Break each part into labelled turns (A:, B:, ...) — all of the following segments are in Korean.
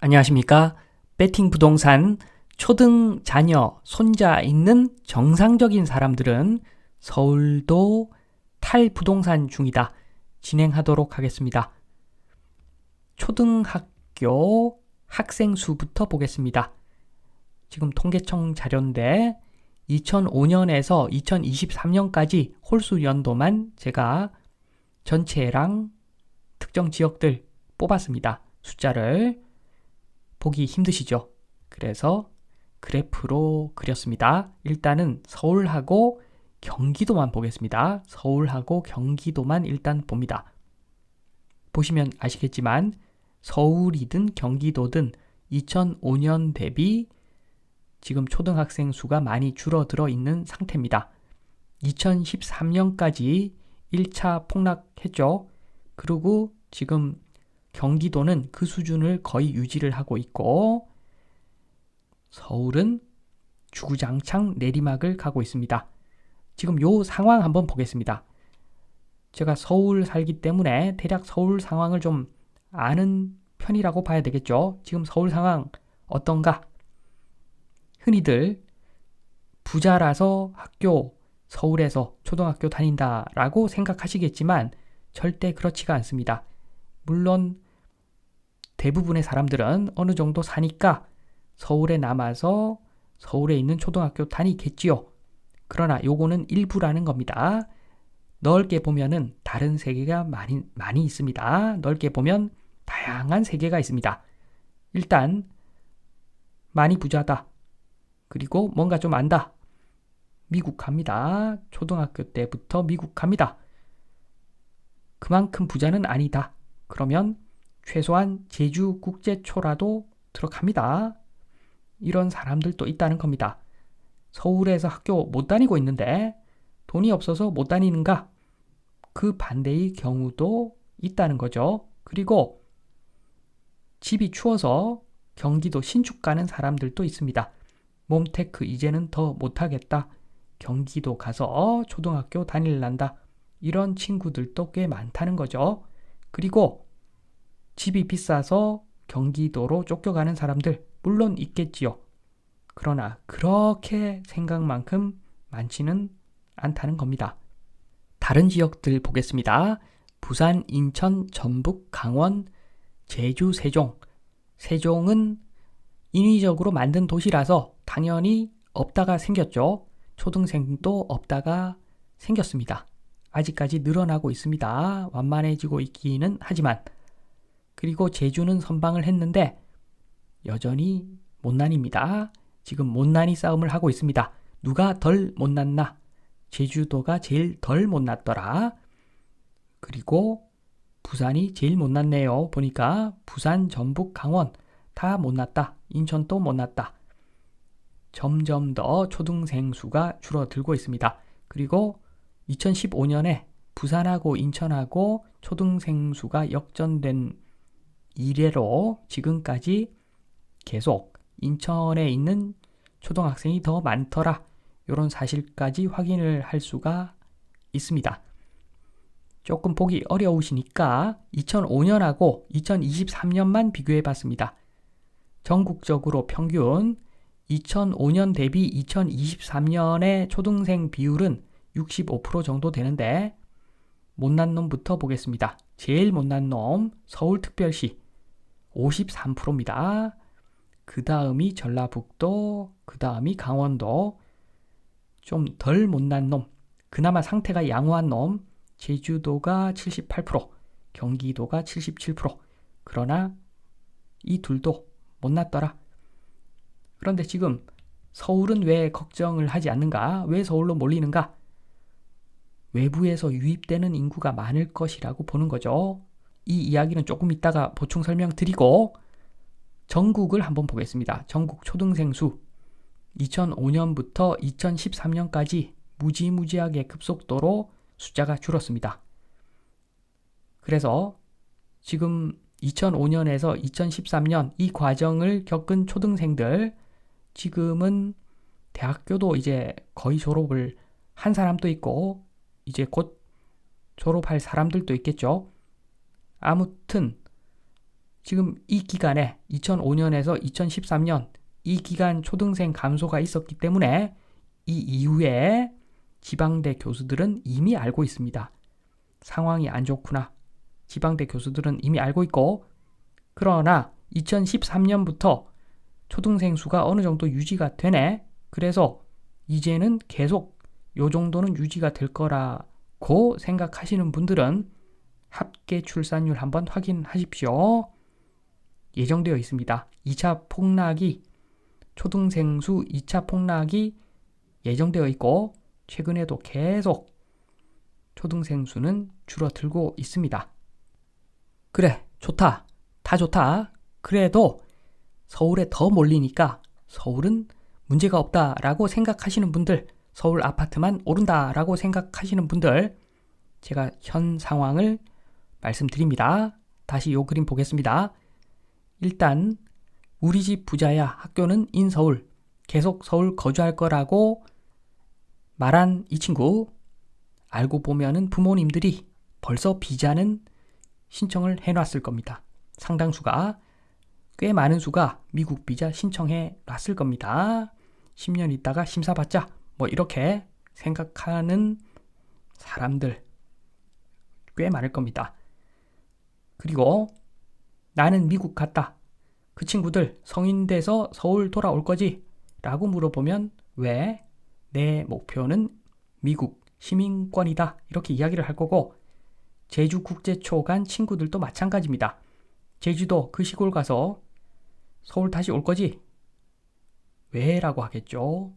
A: 안녕하십니까? 베팅 부동산 초등 자녀, 손자 있는 정상적인 사람들은 서울도 탈부동산 중이다. 진행하도록 하겠습니다. 초등학교 학생 수부터 보겠습니다. 지금 통계청 자료인데 2005년에서 2023년까지 홀수 연도만 제가 전체랑 특정 지역들 뽑았습니다. 숫자를 보기 힘드시죠? 그래서 그래프로 그렸습니다. 일단은 서울하고 경기도만 보겠습니다. 서울하고 경기도만 일단 봅니다. 보시면 아시겠지만 서울이든 경기도든 2005년 대비 지금 초등학생 수가 많이 줄어들어 있는 상태입니다. 2013년까지 1차 폭락했죠. 그리고 지금 경기도는 그 수준을 거의 유지를 하고 있고 서울은 주구장창 내리막을 가고 있습니다. 지금 요 상황 한번 보겠습니다. 제가 서울 살기 때문에 대략 서울 상황을 좀 아는 편이라고 봐야 되겠죠. 지금 서울 상황 어떤가? 흔히들 부자라서 학교 서울에서 초등학교 다닌다라고 생각하시겠지만 절대 그렇지가 않습니다. 물론 대부분의 사람들은 어느 정도 사니까 서울에 남아서 서울에 있는 초등학교 다니겠지요. 그러나 요거는 일부라는 겁니다. 넓게 보면은 다른 세계가 많이 있습니다. 넓게 보면 다양한 세계가 있습니다. 일단 많이 부자다. 그리고 뭔가 좀 안다. 미국 갑니다. 초등학교 때부터 미국 갑니다. 그만큼 부자는 아니다. 그러면 최소한 제주국제초라도 들어갑니다. 이런 사람들도 있다는 겁니다. 서울에서 학교 못 다니고 있는데 돈이 없어서 못 다니는가? 그 반대의 경우도 있다는 거죠. 그리고 집이 추워서 경기도 신축 가는 사람들도 있습니다. 몸테크 이제는 더 못하겠다. 경기도 가서 초등학교 다닐란다. 이런 친구들도 꽤 많다는 거죠. 그리고 집이 비싸서 경기도로 쫓겨가는 사람들 물론 있겠지요. 그러나 그렇게 생각만큼 많지는 않다는 겁니다. 다른 지역들 보겠습니다. 부산, 인천, 전북, 강원, 제주, 세종. 세종은 인위적으로 만든 도시라서 당연히 없다가 생겼죠. 초등생도 없다가 생겼습니다. 아직까지 늘어나고 있습니다. 완만해지고 있기는 하지만 그리고 제주는 선방을 했는데 여전히 못난입니다. 지금 못난이 싸움을 하고 있습니다. 누가 덜 못났나? 제주도가 제일 덜 못났더라. 그리고 부산이 제일 못났네요. 보니까 부산, 전북, 강원 다 못났다. 인천도 못났다. 점점 더 초등생 수가 줄어들고 있습니다. 그리고 2015년에 부산하고 인천하고 초등생 수가 역전된 이래로 지금까지 계속 인천에 있는 초등학생이 더 많더라. 이런 사실까지 확인을 할 수가 있습니다. 조금 보기 어려우시니까 2005년하고 2023년만 비교해 봤습니다. 전국적으로 평균 2005년 대비 2023년의 초등생 비율은 65% 정도 되는데 못난 놈부터 보겠습니다. 제일 못난 놈 서울특별시 53%입니다. 그 다음이 전라북도, 그 다음이 강원도, 좀 덜 못난 놈, 그나마 상태가 양호한 놈, 제주도가 78%, 경기도가 77%. 그러나 이 둘도 못났더라. 그런데 지금 서울은 왜 걱정을 하지 않는가? 왜 서울로 몰리는가? 외부에서 유입되는 인구가 많을 것이라고 보는 거죠. 이 이야기는 조금 이따가 보충 설명드리고 전국을 한번 보겠습니다. 전국 초등생 수 2005년부터 2013년까지 무지무지하게 급속도로 숫자가 줄었습니다. 그래서 지금 2005년에서 2013년 이 과정을 겪은 초등생들 지금은 대학교도 이제 거의 졸업을 한 사람도 있고 이제 곧 졸업할 사람들도 있겠죠. 아무튼 지금 이 기간에 2005년에서 2013년 이 기간 초등생 감소가 있었기 때문에 이 이후에 지방대 교수들은 이미 알고 있습니다. 상황이 안 좋구나. 지방대 교수들은 이미 알고 있고, 그러나 2013년부터 초등생 수가 어느 정도 유지가 되네. 그래서 이제는 계속 요 정도는 유지가 될 거라고 생각하시는 분들은 합계 출산율 한번 확인하십시오. 예정되어 있습니다. 2차 폭락이, 초등생 수 2차 폭락이 예정되어 있고, 최근에도 계속 초등생 수는 줄어들고 있습니다. 그래, 좋다. 다 좋다. 그래도 서울에 더 몰리니까 서울은 문제가 없다라고 생각하시는 분들, 서울 아파트만 오른다라고 생각하시는 분들, 제가 현 상황을 말씀드립니다. 다시 요 그림 보겠습니다. 일단 우리 집 부자야, 학교는 인서울, 계속 서울 거주할 거라고 말한 이 친구, 알고 보면은 부모님들이 벌써 비자는 신청을 해놨을 겁니다. 상당수가, 꽤 많은 수가 미국 비자 신청해 놨을 겁니다. 10년 있다가 심사받자, 뭐 이렇게 생각하는 사람들 꽤 많을 겁니다. 그리고 나는 미국 갔다. 그 친구들 성인 돼서 서울 돌아올 거지? 라고 물어보면 왜? 내 목표는 미국 시민권이다. 이렇게 이야기를 할 거고, 제주국제초 간 친구들도 마찬가지입니다. 제주도 그 시골 가서 서울 다시 올 거지? 왜? 라고 하겠죠.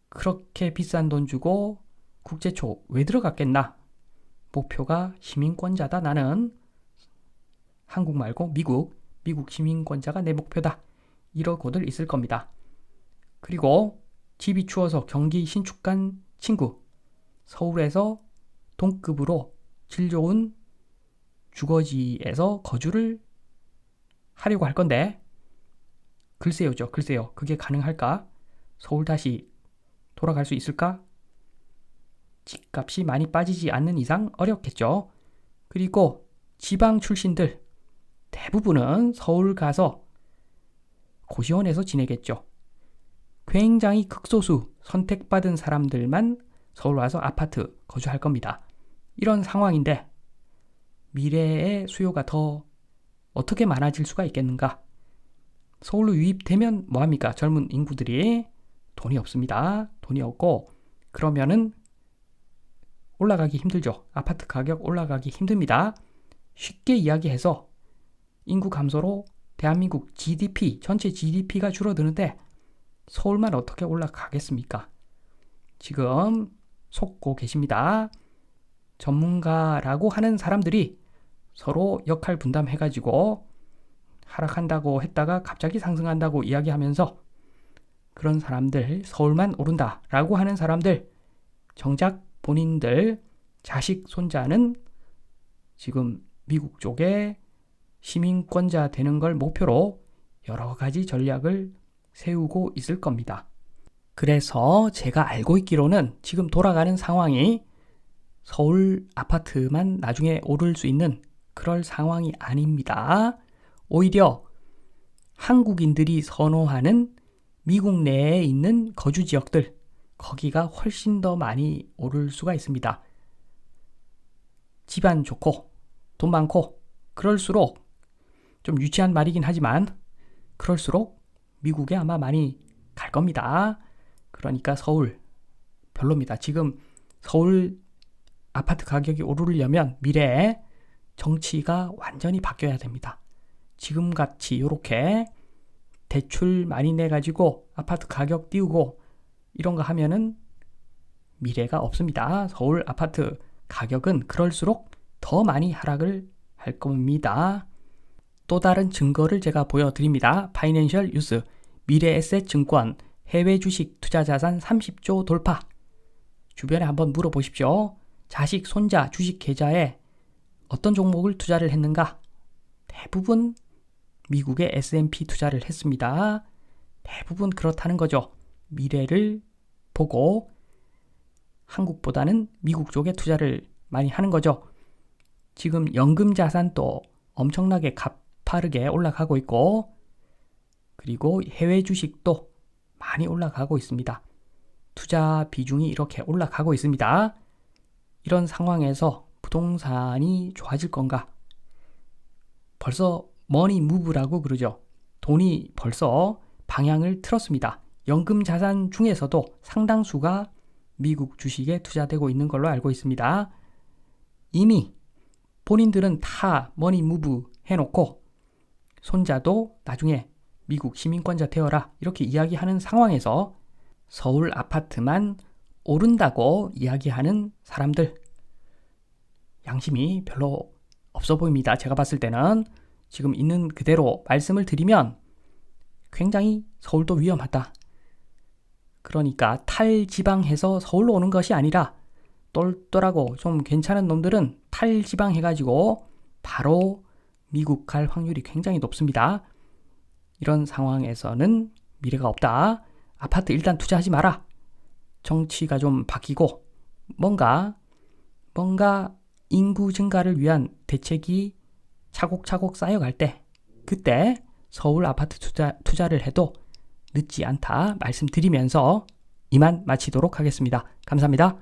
A: 그렇게 비싼 돈 주고 국제초 왜 들어갔겠나? 목표가 시민권자다. 나는 한국 말고 미국 시민권자가 내 목표다. 이러고들 있을 겁니다. 그리고 집이 추워서 경기 신축 간 친구, 서울에서 동급으로 질 좋은 주거지에서 거주를 하려고 할 건데, 글쎄요. 그게 가능할까? 서울 다시 돌아갈 수 있을까? 집값이 많이 빠지지 않는 이상 어렵겠죠. 그리고 지방 출신들 대부분은 서울 가서 고시원에서 지내겠죠. 굉장히 극소수 선택받은 사람들만 서울 와서 아파트 거주할 겁니다. 이런 상황인데 미래의 수요가 더 어떻게 많아질 수가 있겠는가? 서울로 유입되면 뭐합니까? 젊은 인구들이 돈이 없습니다. 돈이 없고, 그러면은 올라가기 힘들죠. 아파트 가격 올라가기 힘듭니다. 쉽게 이야기해서 인구 감소로 대한민국 GDP, 전체 GDP가 줄어드는데 서울만 어떻게 올라가겠습니까? 지금 속고 계십니다. 전문가라고 하는 사람들이 서로 역할 분담해가지고 하락한다고 했다가 갑자기 상승한다고 이야기하면서, 그런 사람들, 서울만 오른다라고 하는 사람들, 정작 본인들 자식, 손자는 지금 미국 쪽에 시민권자 되는 걸 목표로 여러 가지 전략을 세우고 있을 겁니다. 그래서 제가 알고 있기로는 지금 돌아가는 상황이 서울 아파트만 나중에 오를 수 있는 그럴 상황이 아닙니다. 오히려 한국인들이 선호하는 미국 내에 있는 거주 지역들, 거기가 훨씬 더 많이 오를 수가 있습니다. 집안 좋고 돈 많고, 그럴수록, 좀 유치한 말이긴 하지만 그럴수록 미국에 아마 많이 갈 겁니다. 그러니까 서울 별로입니다. 지금 서울 아파트 가격이 오르려면 미래에 정치가 완전히 바뀌어야 됩니다. 지금같이 이렇게 대출 많이 내가지고 아파트 가격 띄우고 이런 거 하면은 미래가 없습니다. 서울 아파트 가격은 그럴수록 더 많이 하락을 할 겁니다. 또 다른 증거를 제가 보여드립니다. 파이낸셜 뉴스, 미래에셋 증권, 해외 주식 투자 자산 30조 돌파. 주변에 한번 물어보십시오. 자식, 손자 주식 계좌에 어떤 종목을 투자를 했는가? 대부분 미국의 S&P 투자를 했습니다. 대부분 그렇다는 거죠. 미래를 보고 한국보다는 미국 쪽에 투자를 많이 하는 거죠. 지금 연금 자산도 엄청나게 가파르게 올라가고 있고, 그리고 해외 주식도 많이 올라가고 있습니다. 투자 비중이 이렇게 올라가고 있습니다. 이런 상황에서 부동산이 좋아질 건가? 벌써 머니 무브라고 그러죠. 돈이 벌써 방향을 틀었습니다. 연금 자산 중에서도 상당수가 미국 주식에 투자되고 있는 걸로 알고 있습니다. 이미 본인들은 다 머니 무브 해놓고 손자도 나중에 미국 시민권자 되어라 이렇게 이야기하는 상황에서 서울 아파트만 오른다고 이야기하는 사람들, 양심이 별로 없어 보입니다. 제가 봤을 때는 지금 있는 그대로 말씀을 드리면 굉장히 서울도 위험하다. 그러니까 탈지방해서 서울로 오는 것이 아니라 똘똘하고 좀 괜찮은 놈들은 탈지방해가지고 바로 미국 갈 확률이 굉장히 높습니다. 이런 상황에서는 미래가 없다. 아파트 일단 투자하지 마라. 정치가 좀 바뀌고 뭔가 인구 증가를 위한 대책이 차곡차곡 쌓여갈 때, 그때 서울 아파트 투자를 해도 늦지 않다 말씀드리면서 이만 마치도록 하겠습니다. 감사합니다.